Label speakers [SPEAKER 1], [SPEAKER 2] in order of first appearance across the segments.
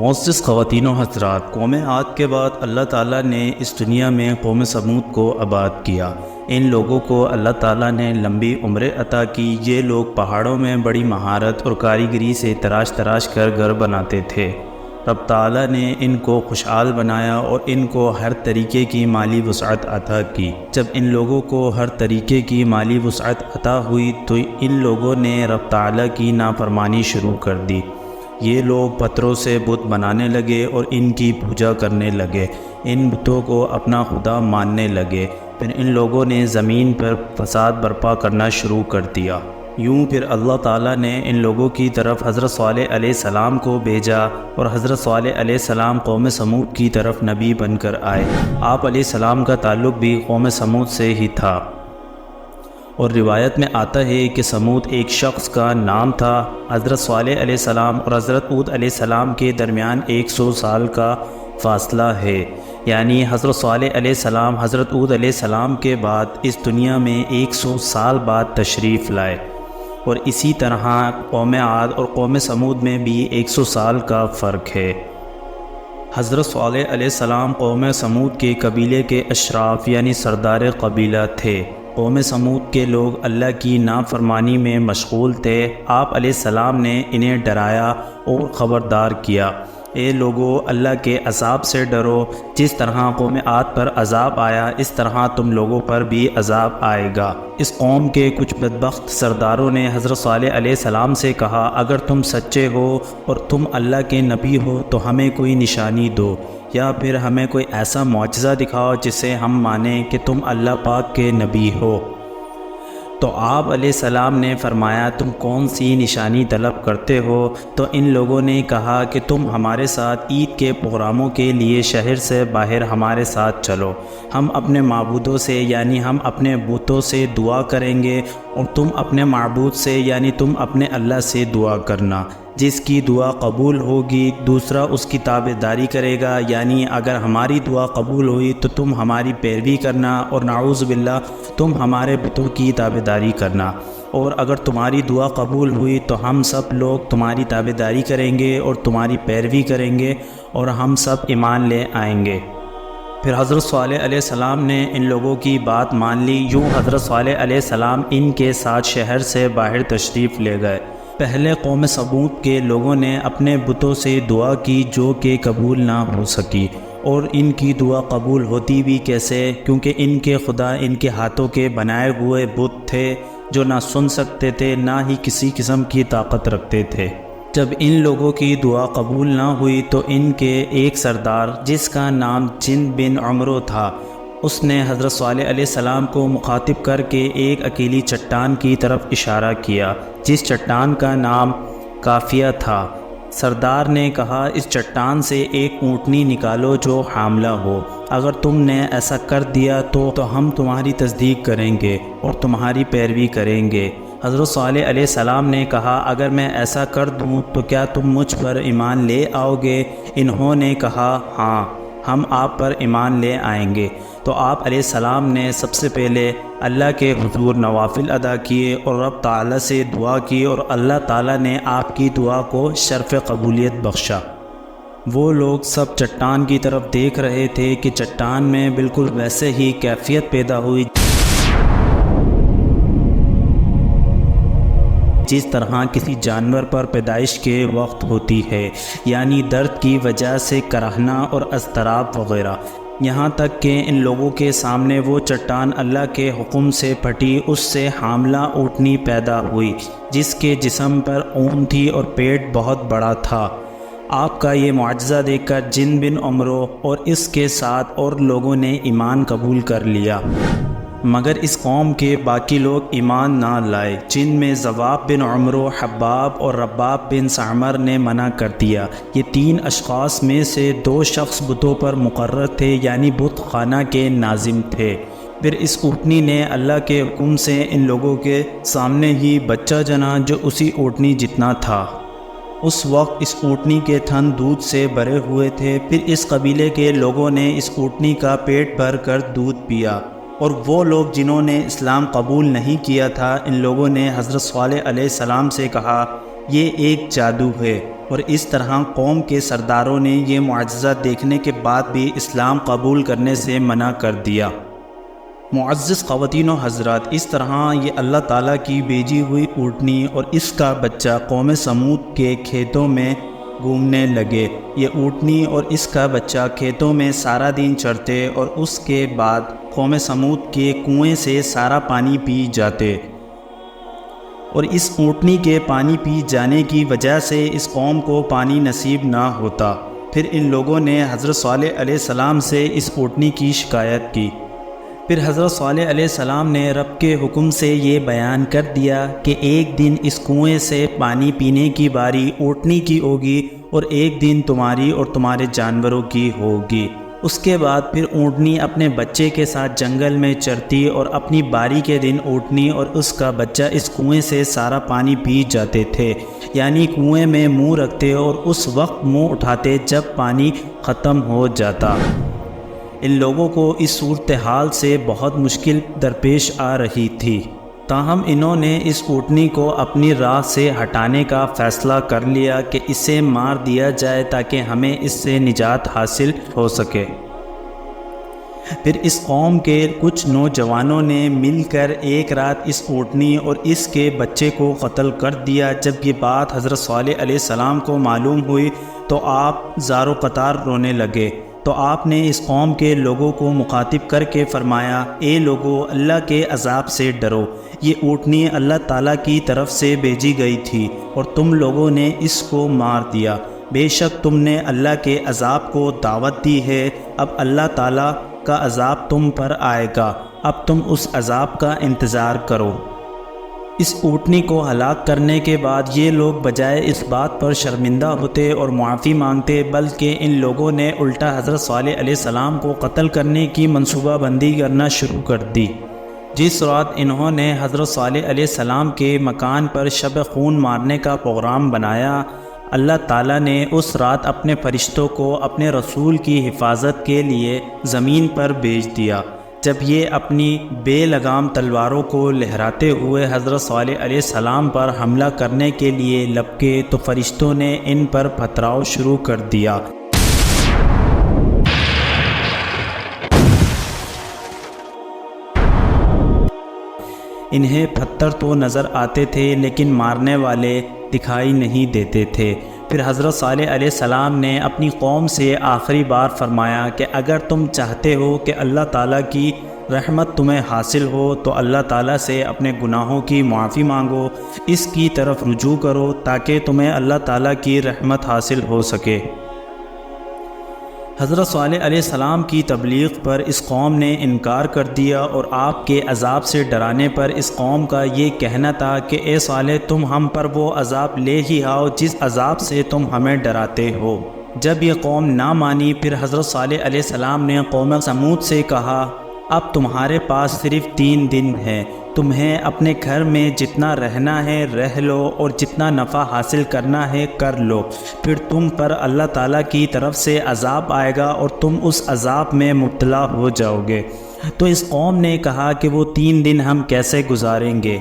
[SPEAKER 1] معزز خواتین و حضرات، قوم عاد کے بعد اللہ تعالیٰ نے اس دنیا میں قوم سمود کو آباد کیا۔ ان لوگوں کو اللہ تعالیٰ نے لمبی عمریں عطا کی۔ یہ لوگ پہاڑوں میں بڑی مہارت اور کاریگری سے تراش کر گھر بناتے تھے۔ رب تعالیٰ نے ان کو خوشحال بنایا اور ان کو ہر طریقے کی مالی وسعت عطا کی۔ جب ان لوگوں کو ہر طریقے کی مالی وسعت عطا ہوئی تو ان لوگوں نے رب تعالیٰ کی نافرمانی شروع کر دی۔ یہ لوگ پتھروں سے بت بنانے لگے اور ان کی پوجا کرنے لگے، ان بتوں کو اپنا خدا ماننے لگے۔ پھر ان لوگوں نے زمین پر فساد برپا کرنا شروع کر دیا۔ یوں پھر اللہ تعالیٰ نے ان لوگوں کی طرف حضرت صالح علیہ السلام کو بھیجا اور حضرت صالح علیہ السلام قوم سمود کی طرف نبی بن کر آئے۔ آپ علیہ السلام کا تعلق بھی قوم سمود سے ہی تھا، اور روایت میں آتا ہے کہ سمود ایک شخص کا نام تھا۔ حضرت صالح علیہ السلام اور حضرت ہود علیہ السلام کے درمیان 100 سال کا فاصلہ ہے، یعنی حضرت صالح علیہ السلام حضرت ہود علیہ السلام کے بعد اس دنیا میں 100 سال بعد تشریف لائے، اور اسی طرح قوم عاد اور قوم سمود میں بھی 100 سال کا فرق ہے۔ حضرت صالح علیہ السلام قوم سمود کے قبیلے کے اشراف یعنی سردار قبیلہ تھے۔ قوم سمود کے لوگ اللہ کی نافرمانی میں مشغول تھے۔ آپ علیہ السلام نے انہیں ڈرایا اور خبردار کیا، اے لوگو، اللہ کے عذاب سے ڈرو۔ جس طرح قوم عاد پر عذاب آیا اس طرح تم لوگوں پر بھی عذاب آئے گا۔ اس قوم کے کچھ بدبخت سرداروں نے حضرت صالح علیہ السلام سے کہا، اگر تم سچے ہو اور تم اللہ کے نبی ہو تو ہمیں کوئی نشانی دو، یا پھر ہمیں کوئی ایسا معجزہ دکھاؤ جس سے ہم مانیں کہ تم اللہ پاک کے نبی ہو۔ تو آپ علیہ السلام نے فرمایا، تم کون سی نشانی طلب کرتے ہو؟ تو ان لوگوں نے کہا کہ تم ہمارے ساتھ عید کے پروگراموں کے لیے شہر سے باہر ہمارے ساتھ چلو، ہم اپنے معبودوں سے یعنی ہم اپنے بتوں سے دعا کریں گے، اور تم اپنے معبود سے یعنی تم اپنے اللہ سے دعا کرنا۔ جس کی دعا قبول ہوگی دوسرا اس کی تابعداری کرے گا، یعنی اگر ہماری دعا قبول ہوئی تو تم ہماری پیروی کرنا، اور نعوذ باللہ تم ہمارے بتوں کی تابعداری کرنا، اور اگر تمہاری دعا قبول ہوئی تو ہم سب لوگ تمہاری تابعداری کریں گے اور تمہاری پیروی کریں گے، اور ہم سب ایمان لے آئیں گے۔ پھر حضرت صالح علیہ السلام نے ان لوگوں کی بات مان لی۔ یوں حضرت صالح علیہ السلام ان کے ساتھ شہر سے باہر تشریف لے گئے۔ پہلے قوم سمود کے لوگوں نے اپنے بتوں سے دعا کی جو کہ قبول نہ ہو سکی، اور ان کی دعا قبول ہوتی بھی کیسے؟ کیونکہ ان کے خدا ان کے ہاتھوں کے بنائے ہوئے بت تھے جو نہ سن سکتے تھے نہ ہی کسی قسم کی طاقت رکھتے تھے۔ جب ان لوگوں کی دعا قبول نہ ہوئی تو ان کے ایک سردار جس کا نام جند بن عمرو تھا، اس نے حضرت صالح علیہ السلام کو مخاطب کر کے ایک اکیلی چٹان کی طرف اشارہ کیا جس چٹان کا نام کافیہ تھا۔ سردار نے کہا، اس چٹان سے ایک اونٹنی نکالو جو حاملہ ہو، اگر تم نے ایسا کر دیا تو ہم تمہاری تصدیق کریں گے اور تمہاری پیروی کریں گے۔ حضرت صالح علیہ السلام نے کہا، اگر میں ایسا کر دوں تو کیا تم مجھ پر ایمان لے آؤ گے؟ انہوں نے کہا، ہاں، ہم آپ پر ایمان لے آئیں گے۔ تو آپ علیہ السلام نے سب سے پہلے اللہ کے حضور نوافل ادا کیے اور رب تعالیٰ سے دعا کی، اور اللہ تعالیٰ نے آپ کی دعا کو شرف قبولیت بخشا۔ وہ لوگ سب چٹان کی طرف دیکھ رہے تھے کہ چٹان میں بالکل ویسے ہی کیفیت پیدا ہوئی جس طرح کسی جانور پر پیدائش کے وقت ہوتی ہے، یعنی درد کی وجہ سے کراہنا اور اضطراب وغیرہ۔ یہاں تک کہ ان لوگوں کے سامنے وہ چٹان اللہ کے حکم سے پھٹی، اس سے حاملہ اونٹنی پیدا ہوئی جس کے جسم پر اون تھی اور پیٹ بہت بڑا تھا۔ آپ کا یہ معجزہ دیکھ کر جند بن عمرو اور اس کے ساتھ اور لوگوں نے ایمان قبول کر لیا، مگر اس قوم کے باقی لوگ ایمان نہ لائے، جن میں ضباب بن عمرو، حباب اور رباب بن سعمر نے منع کر دیا۔ یہ 3 اشخاص میں سے 2 شخص بتوں پر مقرر تھے، یعنی بت خانہ کے ناظم تھے۔ پھر اس اونٹنی نے اللہ کے حکم سے ان لوگوں کے سامنے ہی بچہ جنا جو اسی اونٹنی جتنا تھا۔ اس وقت اس اونٹنی کے تھن دودھ سے بھرے ہوئے تھے۔ پھر اس قبیلے کے لوگوں نے اس اونٹنی کا پیٹ بھر کر دودھ پیا، اور وہ لوگ جنہوں نے اسلام قبول نہیں کیا تھا، ان لوگوں نے حضرت صالح علیہ السلام سے کہا، یہ ایک جادو ہے۔ اور اس طرح قوم کے سرداروں نے یہ معجزہ دیکھنے کے بعد بھی اسلام قبول کرنے سے منع کر دیا۔ معزز خواتین و حضرات، اس طرح یہ اللہ تعالیٰ کی بھیجی ہوئی اونٹنی اور اس کا بچہ قوم سمود کے کھیتوں میں گھومنے لگے۔ یہ اونٹنی اور اس کا بچہ کھیتوں میں سارا دن چرتے اور اس کے بعد قوم سمود کے کنویں سے سارا پانی پی جاتے، اور اس اونٹنی کے پانی پی جانے کی وجہ سے اس قوم کو پانی نصیب نہ ہوتا۔ پھر ان لوگوں نے حضرت صالح علیہ السلام سے اس اونٹنی کی شکایت کی۔ پھر حضرت صالح علیہ السلام نے رب کے حکم سے یہ بیان کر دیا کہ ایک دن اس کنویں سے پانی پینے کی باری اونٹنی کی ہوگی اور ایک دن تمہاری اور تمہارے جانوروں کی ہوگی۔ اس کے بعد پھر اونٹنی اپنے بچے کے ساتھ جنگل میں چرتی اور اپنی باری کے دن اونٹنی اور اس کا بچہ اس کنویں سے سارا پانی پی جاتے تھے، یعنی کنویں میں منہ رکھتے اور اس وقت منہ اٹھاتے جب پانی ختم ہو جاتا۔ ان لوگوں کو اس صورتحال سے بہت مشکل درپیش آ رہی تھی، تاہم انہوں نے اس اونٹنی کو اپنی راہ سے ہٹانے کا فیصلہ کر لیا کہ اسے مار دیا جائے تاکہ ہمیں اس سے نجات حاصل ہو سکے۔ پھر اس قوم کے کچھ نوجوانوں نے مل کر ایک رات اس اونٹنی اور اس کے بچے کو قتل کر دیا۔ جب یہ بات حضرت صالح علیہ السلام کو معلوم ہوئی تو آپ زار و قطار رونے لگے۔ تو آپ نے اس قوم کے لوگوں کو مخاطب کر کے فرمایا، اے لوگو، اللہ کے عذاب سے ڈرو۔ یہ اونٹنی اللہ تعالیٰ کی طرف سے بھیجی گئی تھی اور تم لوگوں نے اس کو مار دیا۔ بے شک تم نے اللہ کے عذاب کو دعوت دی ہے، اب اللہ تعالیٰ کا عذاب تم پر آئے گا، اب تم اس عذاب کا انتظار کرو۔ اس اونٹنی کو ہلاک کرنے کے بعد یہ لوگ بجائے اس بات پر شرمندہ ہوتے اور معافی مانگتے، بلکہ ان لوگوں نے الٹا حضرت صالح علیہ السلام کو قتل کرنے کی منصوبہ بندی کرنا شروع کر دی۔ جس رات انہوں نے حضرت صالح علیہ السلام کے مکان پر شب خون مارنے کا پروگرام بنایا، اللہ تعالیٰ نے اس رات اپنے فرشتوں کو اپنے رسول کی حفاظت کے لیے زمین پر بھیج دیا۔ جب یہ اپنی بے لگام تلواروں کو لہراتے ہوئے حضرت صالح علیہ السلام پر حملہ کرنے کے لیے لپکے تو فرشتوں نے ان پر پتھراؤ شروع کر دیا۔ انہیں پتھر تو نظر آتے تھے لیکن مارنے والے دکھائی نہیں دیتے تھے۔ پھر حضرت صالح علیہ السلام نے اپنی قوم سے آخری بار فرمایا کہ اگر تم چاہتے ہو کہ اللہ تعالیٰ کی رحمت تمہیں حاصل ہو تو اللہ تعالیٰ سے اپنے گناہوں کی معافی مانگو، اس کی طرف رجوع کرو تاکہ تمہیں اللہ تعالیٰ کی رحمت حاصل ہو سکے۔ حضرت صالح علیہ السلام کی تبلیغ پر اس قوم نے انکار کر دیا اور آپ کے عذاب سے ڈرانے پر اس قوم کا یہ کہنا تھا کہ اے صالح، تم ہم پر وہ عذاب لے ہی آؤ جس عذاب سے تم ہمیں ڈراتے ہو۔ جب یہ قوم نہ مانی، پھر حضرت صالح علیہ السلام نے قوم سمود سے کہا، اب تمہارے پاس صرف 3 دن ہے، تمہیں اپنے گھر میں جتنا رہنا ہے رہ لو اور جتنا نفع حاصل کرنا ہے کر لو، پھر تم پر اللہ تعالیٰ کی طرف سے عذاب آئے گا اور تم اس عذاب میں مبتلا ہو جاؤ گے۔ تو اس قوم نے کہا کہ وہ 3 دن ہم کیسے گزاریں گے؟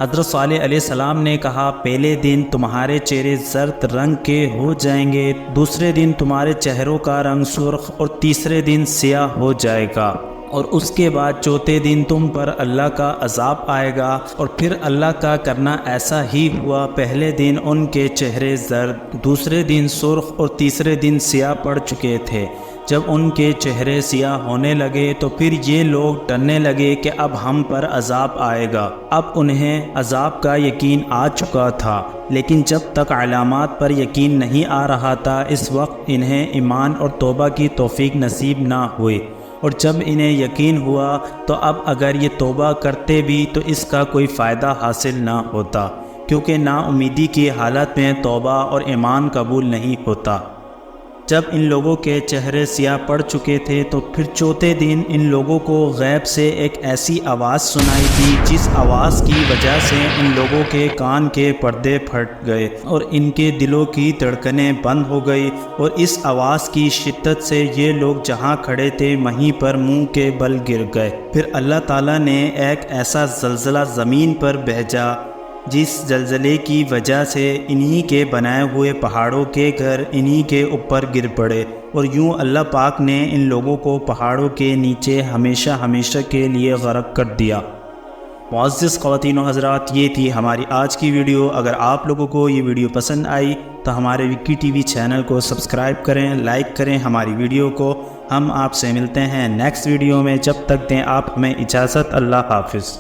[SPEAKER 1] حضرت صالح علیہ السلام نے کہا، پہلے دن تمہارے چہرے زرد رنگ کے ہو جائیں گے، دوسرے دن تمہارے چہروں کا رنگ سرخ اور تیسرے دن سیاہ ہو جائے گا، اور اس کے بعد چوتھے دن تم پر اللہ کا عذاب آئے گا۔ اور پھر اللہ کا کرنا ایسا ہی ہوا، پہلے دن ان کے چہرے زرد، دوسرے دن سرخ اور تیسرے دن سیاہ پڑ چکے تھے۔ جب ان کے چہرے سیاہ ہونے لگے تو پھر یہ لوگ ڈرنے لگے کہ اب ہم پر عذاب آئے گا۔ اب انہیں عذاب کا یقین آ چکا تھا، لیکن جب تک علامات پر یقین نہیں آ رہا تھا اس وقت انہیں ایمان اور توبہ کی توفیق نصیب نہ ہوئی، اور جب انہیں یقین ہوا تو اب اگر یہ توبہ کرتے بھی تو اس کا کوئی فائدہ حاصل نہ ہوتا، کیونکہ نا امیدی کی حالت میں توبہ اور ایمان قبول نہیں ہوتا۔ جب ان لوگوں کے چہرے سیاہ پڑ چکے تھے تو پھر چوتھے دن ان لوگوں کو غیب سے ایک ایسی آواز سنائی دی جس آواز کی وجہ سے ان لوگوں کے کان کے پردے پھٹ گئے اور ان کے دلوں کی دھڑکنیں بند ہو گئی، اور اس آواز کی شدت سے یہ لوگ جہاں کھڑے تھے وہیں پر منہ کے بل گر گئے۔ پھر اللہ تعالیٰ نے ایک ایسا زلزلہ زمین پر بھیجا جس زلزلے کی وجہ سے انہی کے بنائے ہوئے پہاڑوں کے گھر انہی کے اوپر گر پڑے، اور یوں اللہ پاک نے ان لوگوں کو پہاڑوں کے نیچے ہمیشہ ہمیشہ کے لیے غرق کر دیا۔ معزز خواتین و حضرات، یہ تھی ہماری آج کی ویڈیو۔ اگر آپ لوگوں کو یہ ویڈیو پسند آئی تو ہمارے وکی ٹی وی چینل کو سبسکرائب کریں، لائک کریں ہماری ویڈیو کو۔ ہم آپ سے ملتے ہیں نیکسٹ ویڈیو میں، جب تک دیں آپ ہمیں اجازت۔ اللہ حافظ۔